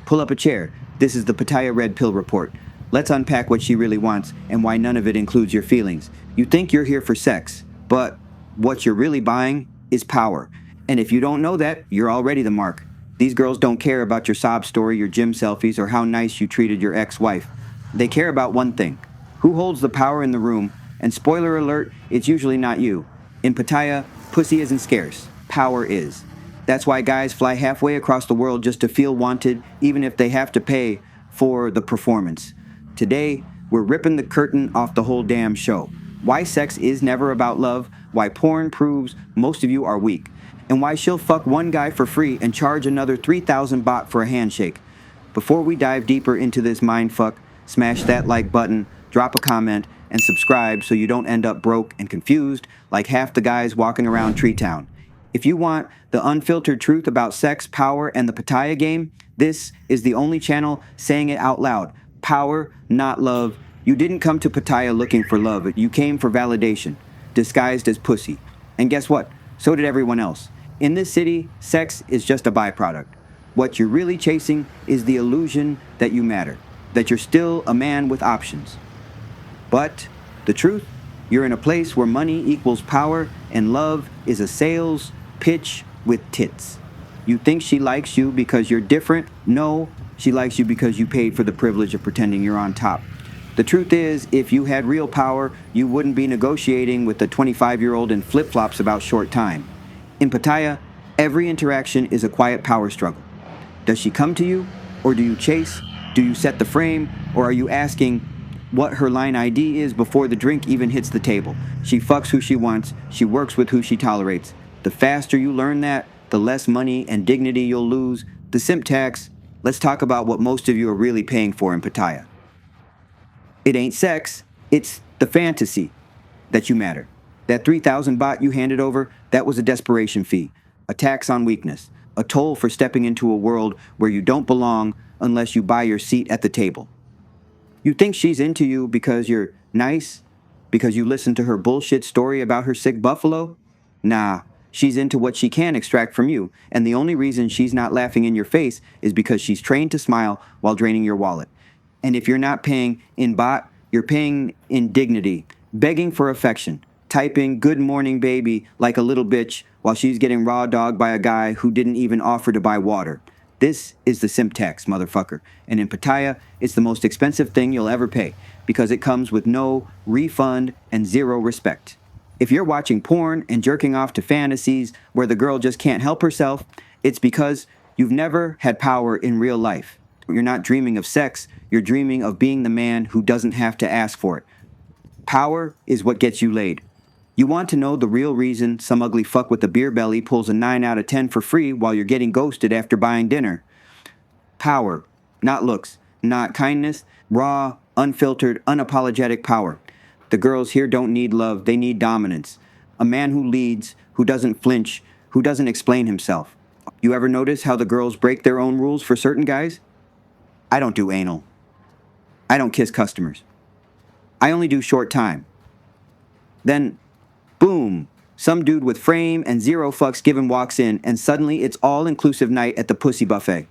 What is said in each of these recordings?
Pull up a chair. This is the Pattaya Red Pill Report. Let's unpack what she really wants and why none of it includes your feelings. You think you're here for sex, but what you're really buying is power. And if you don't know that, you're already the mark. These girls don't care about your sob story, your gym selfies, or how nice you treated your ex-wife. They care about one thing: who holds the power in the room? And spoiler alert, it's usually not you. In Pattaya, pussy isn't scarce. Power is. That's why guys fly halfway across the world just to feel wanted, even if they have to pay for the performance. Today, we're ripping the curtain off the whole damn show. Why sex is never about love, why porn proves most of you are weak, and why she'll fuck one guy for free and charge another 3,000 baht for a handshake. Before we dive deeper into this mindfuck, smash that like button, drop a comment, and subscribe so you don't end up broke and confused like half the guys walking around Tree Town. If you want the unfiltered truth about sex, power, and the Pattaya game, this is the only channel saying it out loud. Power, not love. You didn't come to Pattaya looking for love. You came for validation, disguised as pussy. And guess what? So did everyone else. In this city, sex is just a byproduct. What you're really chasing is the illusion that you matter, that you're still a man with options. But the truth, you're in a place where money equals power and love is a sales pitch with tits. You think she likes you because you're different? No, she likes you because you paid for the privilege of pretending you're on top. The truth is, if you had real power, you wouldn't be negotiating with a 25-year-old in flip-flops about short time. In Pattaya, every interaction is a quiet power struggle. Does she come to you, or do you chase? Do you set the frame, or are you asking what her line ID is before the drink even hits the table? She fucks who she wants, she works with who she tolerates. The faster you learn that, the less money and dignity you'll lose. The simp tax. Let's talk about what most of you are really paying for in Pattaya. It ain't sex, it's the fantasy that you matter. That 3,000 baht you handed over, that was a desperation fee, a tax on weakness, a toll for stepping into a world where you don't belong unless you buy your seat at the table. You think she's into you because you're nice? Because you listen to her bullshit story about her sick buffalo? Nah, she's into what she can extract from you, and the only reason she's not laughing in your face is because she's trained to smile while draining your wallet. And if you're not paying in baht, you're paying in dignity, begging for affection, typing "good morning baby" like a little bitch while she's getting raw dogged by a guy who didn't even offer to buy water. This is the simp tax, motherfucker. And in Pattaya, it's the most expensive thing you'll ever pay because it comes with no refund and zero respect. If you're watching porn and jerking off to fantasies where the girl just can't help herself, it's because you've never had power in real life. You're not dreaming of sex, you're dreaming of being the man who doesn't have to ask for it. Power is what gets you laid. You want to know the real reason some ugly fuck with a beer belly pulls a 9 out of 10 for free while you're getting ghosted after buying dinner. Power, not looks, not kindness, raw, unfiltered, unapologetic power. The girls here don't need love, they need dominance. A man who leads, who doesn't flinch, who doesn't explain himself. You ever notice how the girls break their own rules for certain guys? I don't do anal. I don't kiss customers. I only do short time. Then, boom, some dude with frame and zero fucks given walks in, and suddenly it's all-inclusive night at the pussy buffet.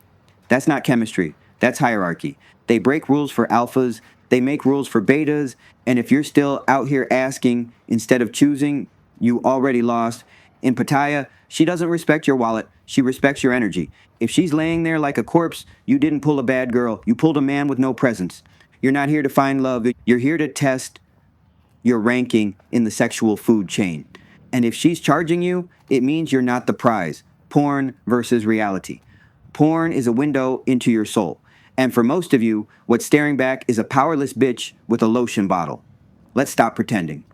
That's not chemistry. That's hierarchy. They break rules for alphas, they make rules for betas, and if you're still out here asking instead of choosing, you already lost. In Pattaya, she doesn't respect your wallet, she respects your energy. If she's laying there like a corpse, you didn't pull a bad girl, you pulled a man with no presence. You're not here to find love, you're here to test your ranking in the sexual food chain. And if she's charging you, it means you're not the prize. Porn versus reality. Porn is a window into your soul. And for most of you, what's staring back is a powerless bitch with a lotion bottle. Let's stop pretending.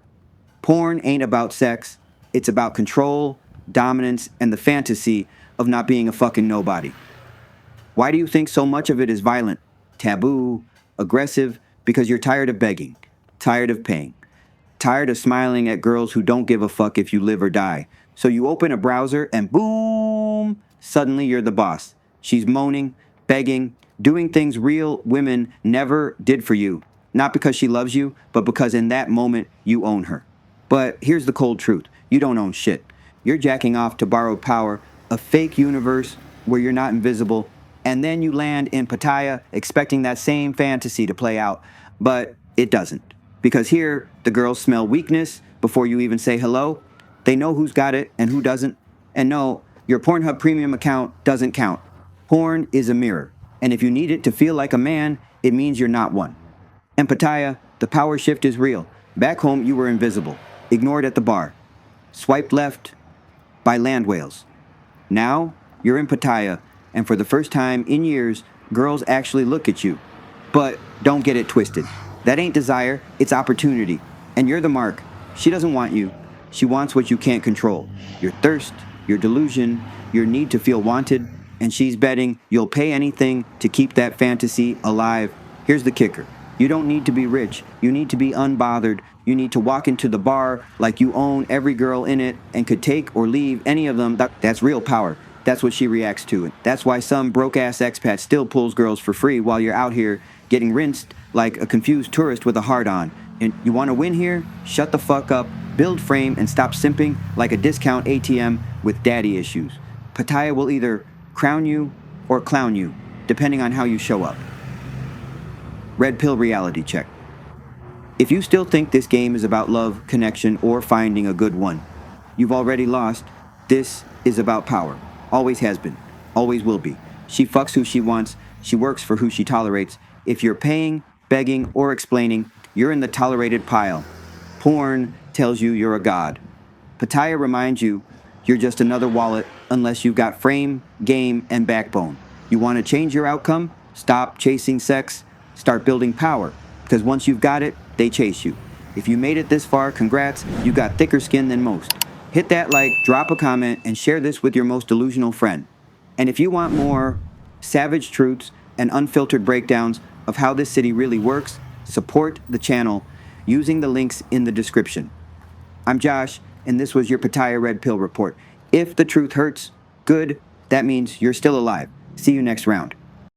Porn ain't about sex. It's about control, dominance, and the fantasy of not being a fucking nobody. Why do you think so much of it is violent, taboo, aggressive? Because you're tired of begging, tired of paying, tired of smiling at girls who don't give a fuck if you live or die. So you open a browser and boom, suddenly you're the boss. She's moaning, begging, doing things real women never did for you. Not because she loves you, but because in that moment you own her. But here's the cold truth. You don't own shit. You're jacking off to borrowed power, a fake universe where you're not invisible, And then you land in Pattaya expecting that same fantasy to play out, but it doesn't. Because here, the girls smell weakness before you even say hello. They know who's got it and who doesn't. And no, your Pornhub premium account doesn't count. Porn is a mirror. And if you need it to feel like a man, it means you're not one. And Pattaya, the power shift is real. Back home, you were invisible, ignored at the bar, swiped left by land whales. Now, you're in Pattaya, and for the first time in years, girls actually look at you. But don't get it twisted. That ain't desire, it's opportunity. And you're the mark. She doesn't want you. She wants what you can't control. Your thirst, your delusion, your need to feel wanted, and she's betting you'll pay anything to keep that fantasy alive. Here's the kicker. You don't need to be rich. You need to be unbothered. You need to walk into the bar like you own every girl in it and could take or leave any of them. That's real power. That's what she reacts to. And that's why some broke ass expat still pulls girls for free while you're out here getting rinsed like a confused tourist with a hard on. And you want to win here? Shut the fuck up, build frame, and stop simping like a discount ATM with daddy issues. Pattaya will either crown you or clown you, depending on how you show up. Red pill reality check. If you still think this game is about love, connection, or finding a good one, you've already lost. This is about power. Always has been. Always will be. She fucks who she wants. She works for who she tolerates. If you're paying, begging, or explaining, you're in the tolerated pile. Porn tells you you're a god. Pattaya reminds you you're just another wallet unless you've got frame, game, and backbone. You want to change your outcome? Stop chasing sex. Start building power. Because once you've got it, they chase you. If you made it this far, congrats, you got thicker skin than most. Hit that like, drop a comment, and share this with your most delusional friend. And if you want more savage truths and unfiltered breakdowns of how this city really works, support the channel using the links in the description. I'm Josh, and this was your Pattaya Red Pill Report. If the truth hurts, good, that means you're still alive. See you next round.